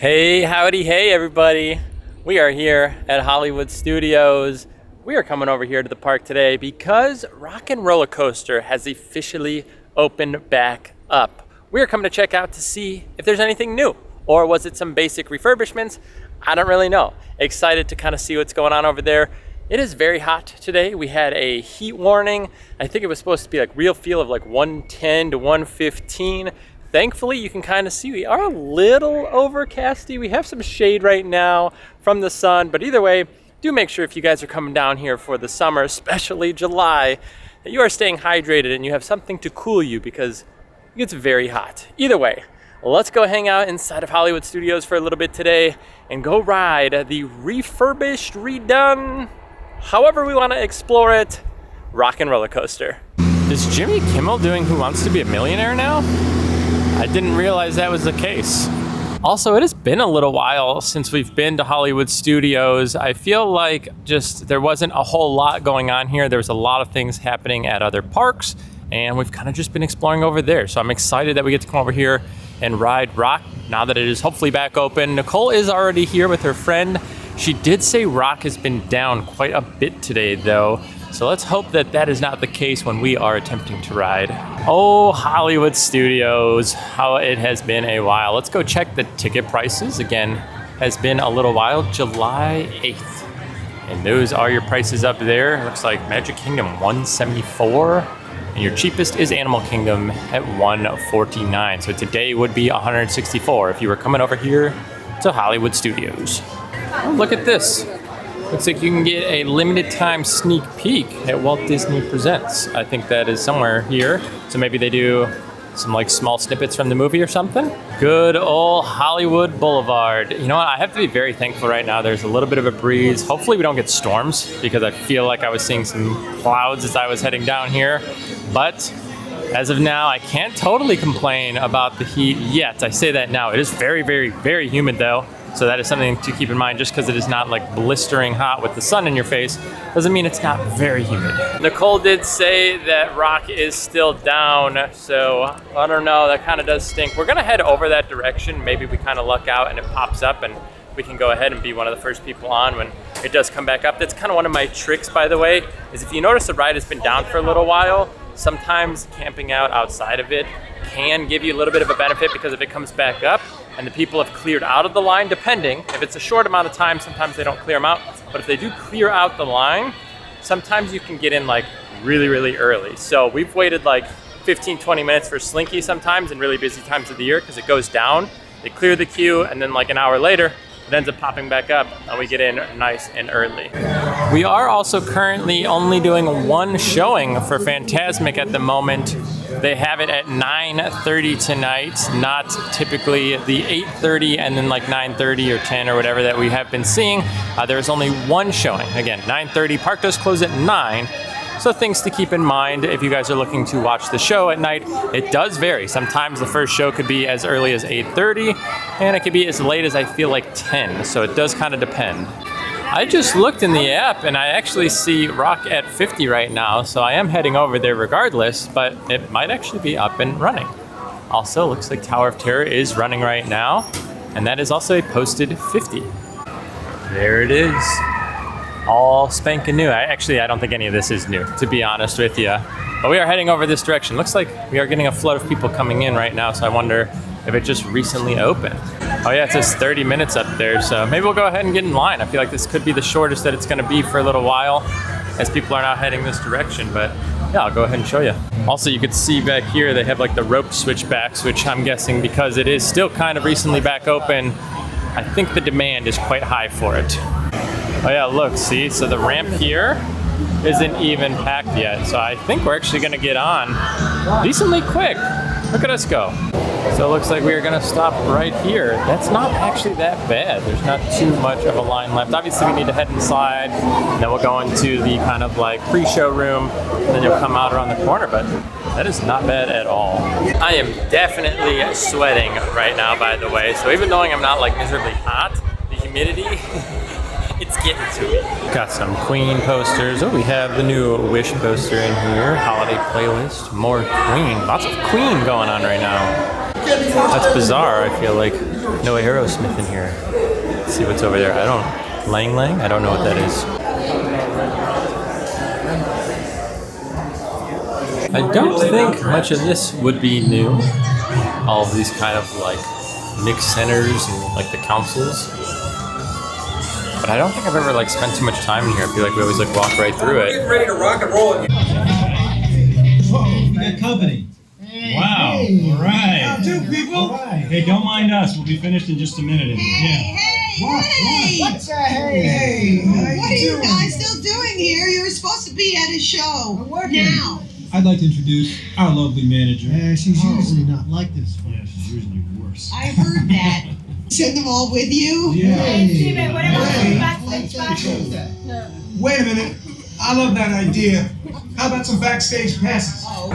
Hey, howdy, hey everybody. We are here at Hollywood Studios. We are coming over here to the park today because Rock and Roller Coaster has officially opened back up. We are coming to check out to see if there's anything new, or was it some basic refurbishments? I don't really know. Excited to kind of see what's going on over there. It is very hot today. We had a heat warning. I think it was supposed to be like real feel of like 110 to 115. Thankfully, you can kind of see we are a little overcasty. We have some shade right now from the sun, but either way, do make sure if you guys are coming down here for the summer, especially July, that you are staying hydrated and you have something to cool you because it gets very hot. Either way, let's go hang out inside of Hollywood Studios for a little bit today and go ride the refurbished, redone, however we want to explore it, Rock and Roller Coaster. Is Jimmy Kimmel doing Who Wants to Be a Millionaire now? I didn't realize that was the case. Also, it has been a little while since we've been to Hollywood Studios. I feel like just there wasn't a whole lot going on here. There was a lot of things happening at other parks, and we've kind of just been exploring over there. So I'm excited that we get to come over here and ride Rock now that it is hopefully back open. Nicole is already here with her friend. She did say Rock has been down quite a bit today though. So let's hope that that is not the case when we are attempting to ride. Oh, Hollywood Studios, how it has been a while. Let's go check the ticket prices. Again, has been a little while, July 8th. And those are your prices up there. It looks like Magic Kingdom $174. And your cheapest is Animal Kingdom at $149. So today would be $164 if you were coming over here to Hollywood Studios. Oh, look at this. Looks like you can get a limited time sneak peek at Walt Disney Presents. I think that is somewhere here. So maybe they do some like small snippets from the movie or something. Good old Hollywood Boulevard. You know what? I have to be very thankful right now. There's a little bit of a breeze. Hopefully we don't get storms because I feel like I was seeing some clouds as I was heading down here. But as of now, I can't totally complain about the heat yet. I say that now. It is very, very, very humid though. So that is something to keep in mind. Just because it is not like blistering hot with the sun in your face doesn't mean it's not very humid. Nicole did say that Rock is still down, so I don't know, that kind of does stink. We're gonna head over that direction. Maybe we kind of luck out and it pops up and we can go ahead and be one of the first people on when it does come back up. That's kind of one of my tricks, by the way, is if you notice the ride has been down for a little while, sometimes camping out outside of it can give you a little bit of a benefit because if it comes back up and the people have cleared out of the line, depending, if it's a short amount of time, sometimes they don't clear them out, but if they do clear out the line, sometimes you can get in like really, really early. So we've waited like 15, 20 minutes for Slinky sometimes in really busy times of the year because it goes down, they clear the queue, and then like an hour later, it ends up popping back up and we get in nice and early. We are also currently only doing one showing for Fantasmic at the moment. They have it at 9:30 tonight, not typically the 8:30 and then like 9:30 or 10 or whatever that we have been seeing. There's only one showing. Again, 9:30. Park does close at 9. So things to keep in mind if you guys are looking to watch the show at night. It does vary. Sometimes the first show could be as early as 8:30 and it could be as late as I feel like 10. So it does kind of depend. I just looked in the app and I actually see Rock at 50 right now. So I am heading over there regardless, but it might actually be up and running. Also, looks like Tower of Terror is running right now. And that is also a posted 50. There it is. All spanking new. I don't think any of this is new, to be honest with you. But we are heading over this direction. Looks like we are getting a flood of people coming in right now, so I wonder if it just recently opened. Oh yeah, it says 30 minutes up there, so maybe we'll go ahead and get in line. I feel like this could be the shortest that it's gonna be for a little while as people are now heading this direction, but yeah, I'll go ahead and show you. Also, you could see back here, they have like the rope switchbacks, which I'm guessing because it is still kind of recently back open, I think the demand is quite high for it. Oh yeah, look, see, so the ramp here isn't even packed yet. So I think we're actually gonna get on decently quick. Look at us go. So it looks like we are gonna stop right here. That's not actually that bad. There's not too much of a line left. Obviously we need to head inside, and then we'll go into the kind of like pre-show room, and then you'll come out around the corner, but that is not bad at all. I am definitely sweating right now, by the way. So even though I'm not like miserably hot, the humidity, it's getting to me. Got some Queen posters. Oh, we have the new Wish poster in here. Holiday playlist. More Queen. Lots of Queen going on right now. That's bizarre, I feel like. No Aerosmith in here. Let's see what's over there. I don't... Lang Lang? I don't know what that is. I don't think much of this would be new. All of these kind of like mixed centers and like the councils. But I don't think I've ever like spent too much time in here. I feel like we always like walk right through it. Get ready to rock and roll. Whoa, we got company. Wow. All right. How do, people? Right. Hey, don't mind us. We'll be finished in just a minute. What's that? Hey. What are you guys still doing here? You were supposed to be at a show. I'm working. Now. I'd like to introduce our lovely manager. Yeah, she's usually not like this. Yeah, she's usually worse. I heard that. Send them all with you? Yeah. Wait a minute. I love that idea. How about some backstage passes? All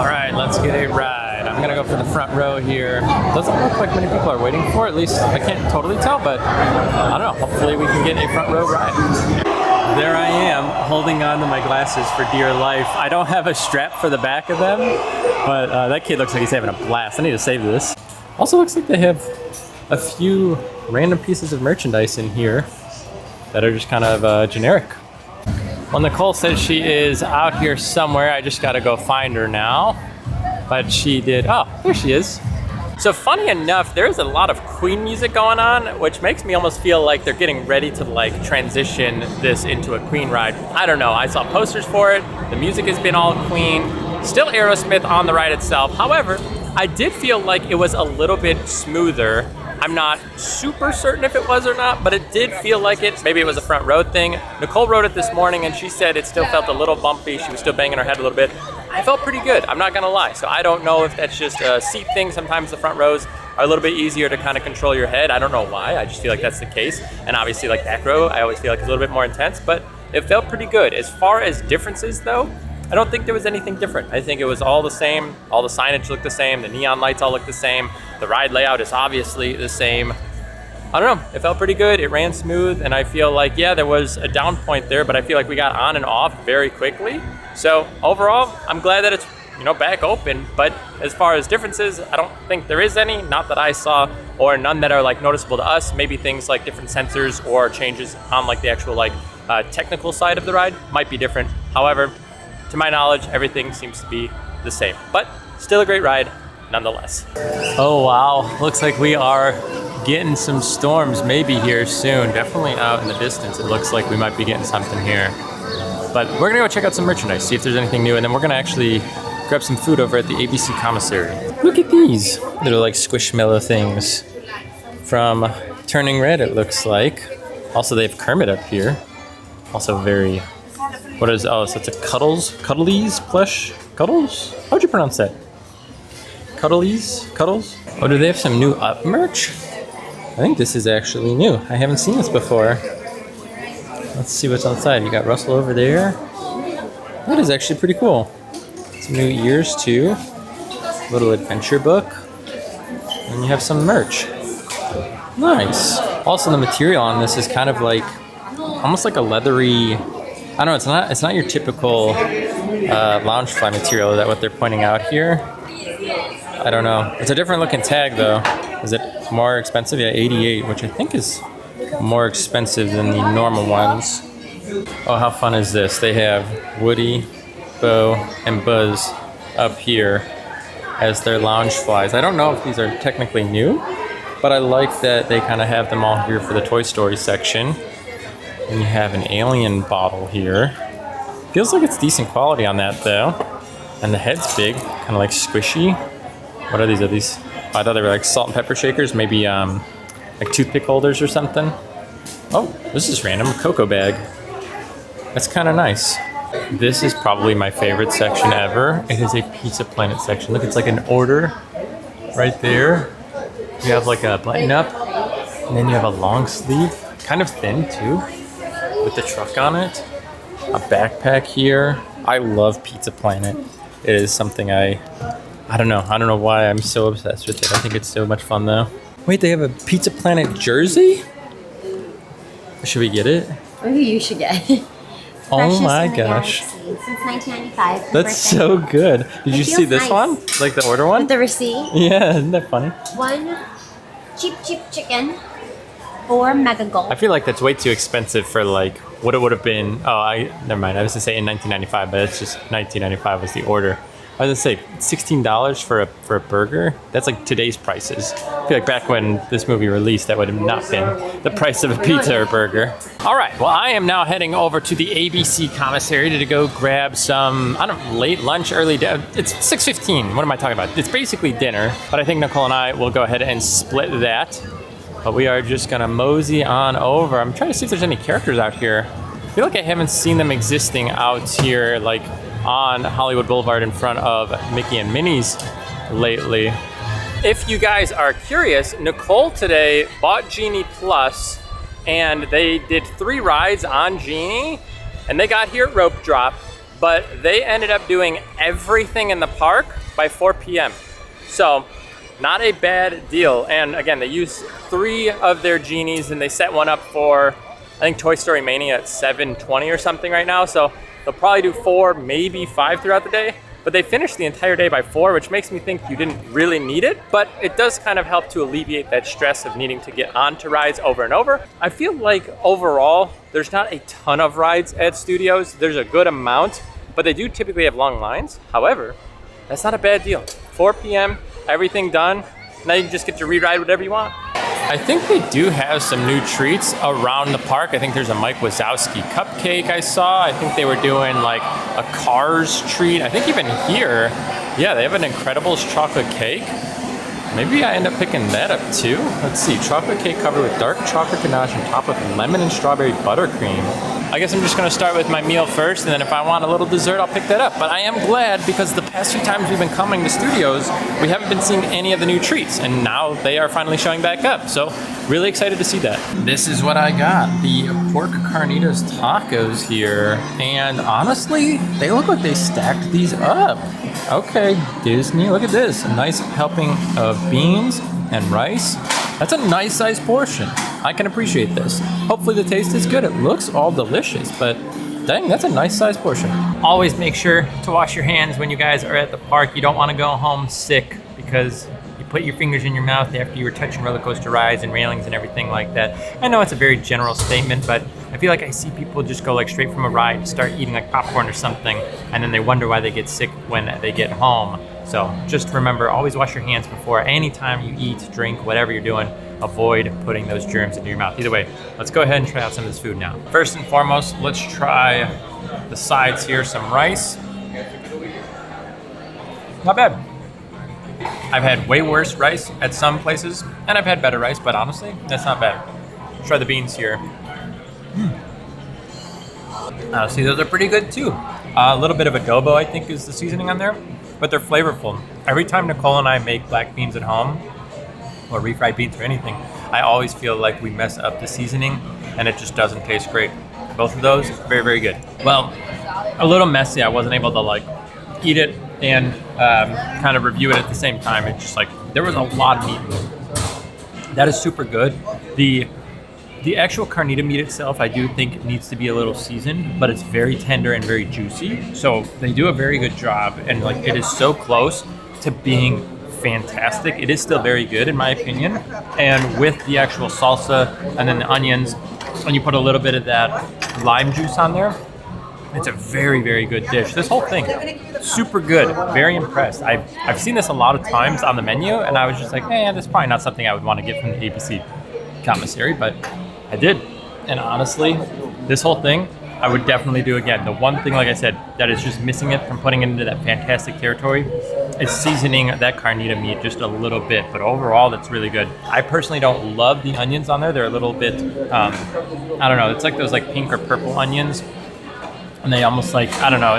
right, let's get a ride. I'm gonna go for the front row here. Doesn't look like many people are waiting for it. At least I can't totally tell, but I don't know. Hopefully we can get a front row ride. There I am, holding on to my glasses for dear life. I don't have a strap for the back of them, but that kid looks like he's having a blast. I need to save this. Also looks like they have a few random pieces of merchandise in here that are just kind of generic. Well, Nicole says she is out here somewhere. I just gotta go find her now. But she did, oh, there she is. So funny enough, there's a lot of Queen music going on, which makes me almost feel like they're getting ready to like transition this into a Queen ride. I don't know, I saw posters for it. The music has been all Queen. Still Aerosmith on the ride itself. However, I did feel like it was a little bit smoother. I'm not super certain if it was or not, but it did feel like it. Maybe it was a front row thing. Nicole rode it this morning and she said it still felt a little bumpy. She was still banging her head a little bit. I felt pretty good, I'm not gonna lie. So I don't know if that's just a seat thing. Sometimes the front rows are a little bit easier to kind of control your head. I don't know why, I just feel like that's the case. And obviously like back row, I always feel like it's a little bit more intense, but it felt pretty good. As far as differences though, I don't think there was anything different. I think it was all the same. All the signage looked the same. The neon lights all looked the same. The ride layout is obviously the same. I don't know, it felt pretty good. It ran smooth and I feel like, yeah, there was a down point there, but I feel like we got on and off very quickly. So overall, I'm glad that it's, you know, back open, but as far as differences, I don't think there is any, not that I saw, or none that are like noticeable to us. Maybe things like different sensors or changes on like the actual like technical side of the ride might be different. However, to my knowledge, everything seems to be the same, but still a great ride nonetheless. Oh wow, looks like we are getting some storms maybe here soon. Definitely out in the distance. It looks like we might be getting something here. But we're gonna go check out some merchandise, see if there's anything new, and then we're gonna actually grab some food over at the ABC Commissary. Look at these little like squishmallow things from Turning Red, it looks like. Also, they have Kermit up here. Also very, what is, oh, so it's a Cuddlies plush? Cuddles? How'd you pronounce that? Cuddles? Oh, do they have some new Up merch? I think this is actually new. I haven't seen this before. Let's see what's outside. You got Russell over there. That is actually pretty cool. Some new ears too. Little adventure book. And you have some merch. Nice. Also, the material on this is kind of like, almost like a leathery, I don't know, it's not your typical Loungefly material, is that what they're pointing out here? I don't know. It's a different looking tag though. Is it more expensive? Yeah, 88, which I think is more expensive than the normal ones. Oh, how fun is this? They have Woody, Bo, and Buzz up here as their Loungeflies. I don't know if these are technically new, but I like that they kind of have them all here for the Toy Story section. And you have an alien bottle here. Feels like it's decent quality on that though. And the head's big, kind of like squishy. What are these? I thought they were like salt and pepper shakers, maybe like toothpick holders or something. Oh, this is random, a cocoa bag. That's kind of nice. This is probably my favorite section ever. It is a Pizza Planet section. Look, it's like an order right there. You have like a button up, and then you have a long sleeve, kind of thin too, with the truck on it. A backpack here. I love Pizza Planet. It is something I don't know why I'm so obsessed with it. I think it's so much fun though. Wait, they have a Pizza Planet jersey? Should we get it? Maybe you should get it. Oh Freshest my in the gosh. galaxy since 1995. That's birthday. so good. Did you see feels this nice. one? Like the order one? With the receipt, Yeah, isn't that funny? 1 cheap chicken, 4 mega gold. I feel like that's way too expensive for like what it would have been. Oh, never mind. I was gonna say in 1995, but it's just 1995 was the order. I was gonna say $16 for a burger. That's like today's prices. I feel like back when this movie released, that would have not been the price of a pizza or burger. All right. Well, I am now heading over to the ABC Commissary to go grab some, I don't know, late lunch, early dinner. It's 6:15. What am I talking about? It's basically dinner, but I think Nicole and I will go ahead and split that. But we are just gonna mosey on over. I'm trying to see if there's any characters out here. I feel like I haven't seen them existing out here, like on Hollywood Boulevard in front of Mickey and Minnie's lately. If you guys are curious, Nicole today bought Genie Plus, and they did 3 rides on Genie, and they got here at Rope Drop, but they ended up doing everything in the park by 4 p.m. So, not a bad deal. And again, they used 3 of their Genies, and they set one up for, I think, Toy Story Mania at 7:20 or something right now. So they'll probably do 4, maybe 5 throughout the day. But they finished the entire day by 4, which makes me think you didn't really need it. But it does kind of help to alleviate that stress of needing to get onto rides over and over. I feel like overall, there's not a ton of rides at studios. There's a good amount, but they do typically have long lines. However, that's not a bad deal. 4 p.m., everything done. Now you can just get to re-ride whatever you want. I think they do have some new treats around the park. I think there's a Mike Wazowski cupcake I saw. I think they were doing like a Cars treat. I think even here, yeah, they have an Incredibles chocolate cake. Maybe I end up picking that up too. Let's see, chocolate cake covered with dark chocolate ganache and topped with lemon and strawberry buttercream. I guess I'm just gonna start with my meal first, and then if I want a little dessert, I'll pick that up. But I am glad because the past few times we've been coming to studios, we haven't been seeing any of the new treats, and now they are finally showing back up. So really excited to see that. This is what I got, the pork Carnitas Tacos here. And honestly, they look like they stacked these up. Okay, Disney, look at this. A nice helping of beans and rice. That's a nice sized portion. I can appreciate this. Hopefully the taste is good. It looks all delicious, but dang, that's a nice sized portion. Always make sure to wash your hands when you guys are at the park. You don't want to go home sick because you put your fingers in your mouth after you were touching roller coaster rides and railings and everything like that. I know it's a very general statement, but I feel like I see people just go like straight from a ride and start eating like popcorn or something, and then they wonder why they get sick when they get home. So just remember, always wash your hands before any time you eat, drink, whatever you're doing. Avoid putting those germs into your mouth. Either way, let's go ahead and try out some of this food now. First and foremost, let's try the sides here. Some rice. Not bad. I've had way worse rice at some places, and I've had better rice, but honestly, that's not bad. Let's try the beans here. See, those are pretty good too. A little bit of adobo, I think, is the seasoning on there, but they're flavorful. Every time Nicole and I make black beans at home, or refried beans or anything, I always feel like we mess up the seasoning and it just doesn't taste great. Both of those, very, very good. Well, a little messy. I wasn't able to like eat it and kind of review it at the same time. It's just like, there was a lot of meat in it. That is super good. The actual carnita meat itself, I do think needs to be a little seasoned, but it's very tender and very juicy. So they do a very good job, and like it is so close to being fantastic. It is still very good in my opinion. And with the actual salsa and then the onions, and you put a little bit of that lime juice on there, it's a very, very good dish. This whole thing, super good. Very impressed. I've seen this a lot of times on the menu, and I was just like, man, this is probably not something I would want to get from the ABC Commissary, but I did. And honestly, this whole thing, I would definitely do again. The one thing, like I said, that is just missing it from putting it into that fantastic territory is seasoning that carnita meat just a little bit. But overall, that's really good. I personally don't love the onions on there. They're a little bit, I don't know. It's like those like pink or purple onions. And they almost like, I don't know,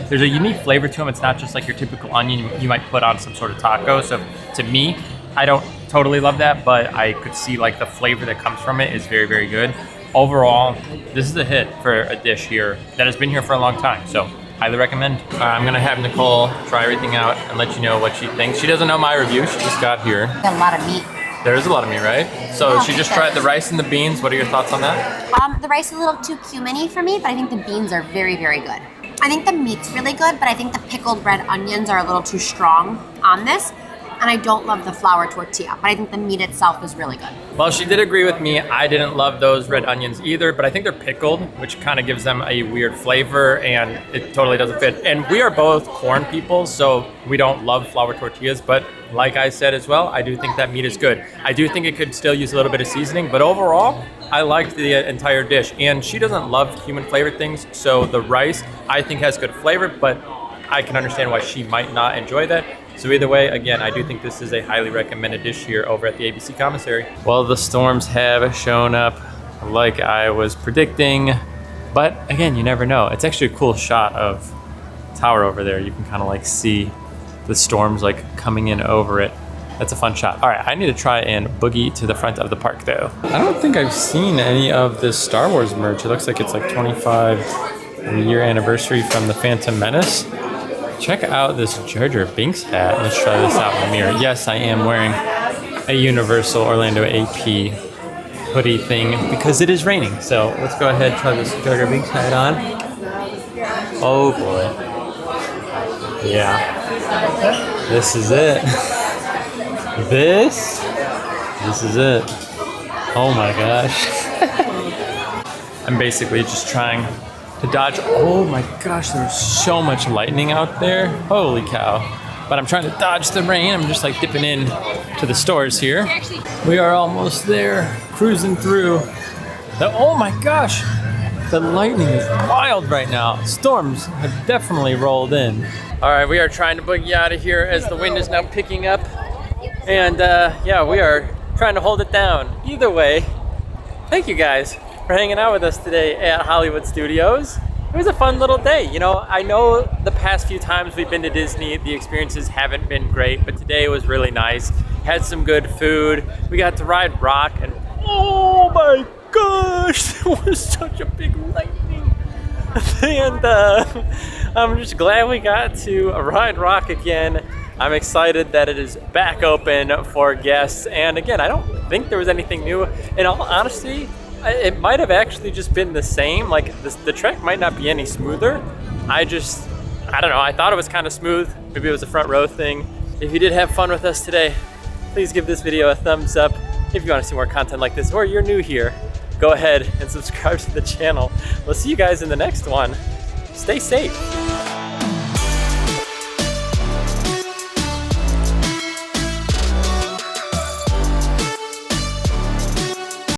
there's a unique flavor to them. It's not just like your typical onion you might put on some sort of taco. So to me, I don't totally love that, but I could see like the flavor that comes from it is very, very good. Overall, this is a hit for a dish here that has been here for a long time. So highly recommend. I'm gonna have Nicole try everything out and let you know what she thinks. She doesn't know my review, she just got here. A lot of meat. There is a lot of meat, right? So Oh, she just tried the rice and the beans. What are your thoughts on that? The rice is a little too cumin-y for me, but I think the beans are very, very good. I think the meat's really good, but I think the pickled red onions are a little too strong on this. And I don't love the flour tortilla, but I think the meat itself is really good. Well, she did agree with me. I didn't love those red onions either, but I think they're pickled, which kind of gives them a weird flavor, and it totally doesn't fit. And we are both corn people, so we don't love flour tortillas, but like I said as well, I do think that meat is good. I do think it could still use a little bit of seasoning, but overall, I liked the entire dish. And she doesn't love cumin flavored things, so the rice I think has good flavor, but I can understand why she might not enjoy that. So either way, again, I do think this is a highly recommended dish here over at the ABC Commissary. Well, the storms have shown up like I was predicting, but again, you never know. It's actually a cool shot of tower over there. You can kind of like see the storms like coming in over it. That's a fun shot. All right, I need to try and boogie to the front of the park though. I don't think I've seen any of this Star Wars merch. It looks like it's like 25-year anniversary from the Phantom Menace. Check out this Jar Jar Binks hat. Let's try this out in the mirror. Yes, I am wearing a Universal Orlando AP hoodie thing because it is raining. So let's go ahead and try this Jar Jar Binks hat on. Oh boy. Yeah. This is it. This is it. Oh my gosh. I'm basically just trying to dodge. Oh my gosh, there's so much lightning out there. Holy cow. But I'm trying to dodge the rain. I'm just like dipping in to the stores here. We are almost there, cruising through. Oh my gosh, the lightning is wild right now. Storms have definitely rolled in. All right, we are trying to boogie out of here as the wind is now picking up. And yeah, we are trying to hold it down. Either way, thank you guys for hanging out with us today at Hollywood Studios. It was a fun little day. You know, I know the past few times we've been to Disney, the experiences haven't been great, but today was really nice. Had some good food. We got to ride Rock, and oh my gosh, there was such a big lightning. And I'm just glad we got to ride Rock again. I'm excited that it is back open for guests. And again, I don't think there was anything new. In all honesty, it might have actually just been the same. Like the trek might not be any smoother. I don't know. I thought it was kind of smooth. Maybe it was a front row thing. If you did have fun with us today, please give this video a thumbs up. If you want to see more content like this, or you're new here, go ahead and subscribe to the channel. We'll see you guys in the next one. Stay safe.